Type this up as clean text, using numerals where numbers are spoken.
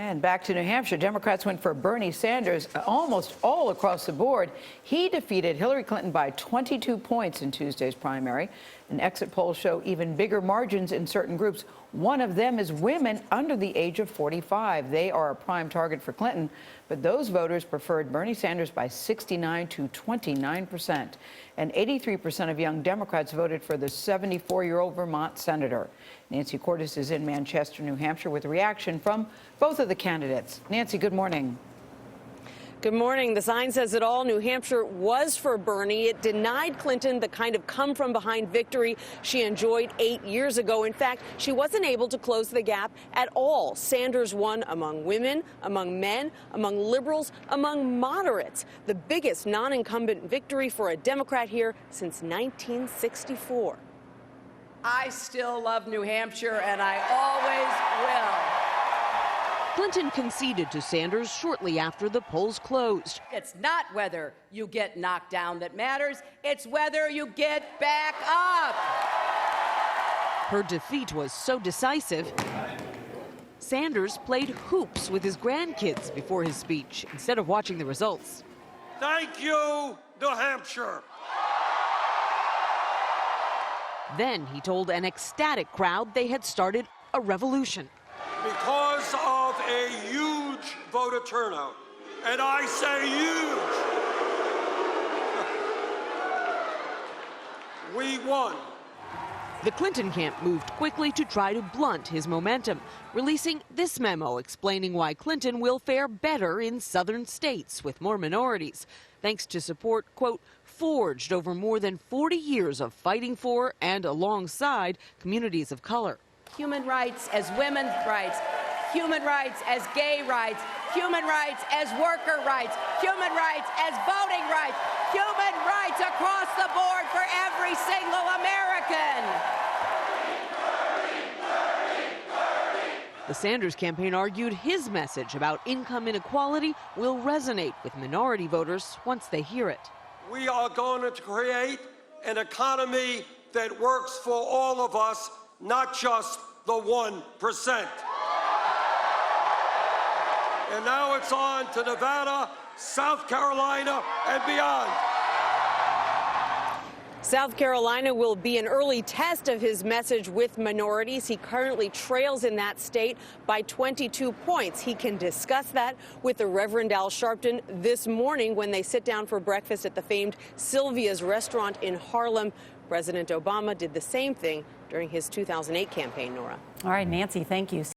And back to New Hampshire, Democrats went for Bernie Sanders almost all across the board. He defeated Hillary Clinton by 22 points in Tuesday's primary. And exit polls show even bigger margins in certain groups. One of them is women under the age of 45. They are a prime target for Clinton, but those voters preferred Bernie Sanders by 69 to 29%. And 83% of young Democrats voted for the 74-year-old Vermont Senator. Nancy Cordes is in Manchester, New Hampshire, with a reaction from both of the candidates. Nancy, good morning. Good morning. The sign says it all. New Hampshire was for Bernie. It denied Clinton the kind of come-from-behind victory she enjoyed 8 years ago. In fact, she wasn't able to close the gap at all. Sanders won among women, among men, among liberals, among moderates. The biggest non-incumbent victory for a Democrat here since 1964. I still love New Hampshire, and I always will. Clinton conceded to Sanders shortly after the polls closed. It's not whether you get knocked down that matters, it's whether you get back up. Her defeat was so decisive, Sanders played hoops with his grandkids before his speech instead of watching the results. Thank you, New Hampshire. Then he told an ecstatic crowd they had started a revolution. Because of a huge voter turnout, and I say huge, we won. The Clinton camp moved quickly to try to blunt his momentum, releasing this memo explaining why Clinton will fare better in southern states with more minorities, thanks to support, quote, forged over more than 40 years of fighting for and alongside communities of color. Human rights as women's rights, human rights as gay rights, human rights as worker rights, human rights as voting rights, human rights across the board for every single American. The Sanders campaign argued his message about income inequality will resonate with minority voters once they hear it. We are going to create an economy that works for all of us, not just the 1%. And now it's on to Nevada, South Carolina, and beyond. South Carolina will be an early test of his message with minorities. He currently trails in that state by 22 points. He can discuss that with the Reverend Al Sharpton this morning when they sit down for breakfast at the famed Sylvia's restaurant in Harlem. President Obama did the same thing during his 2008 campaign, Nora. All right, Nancy, thank you.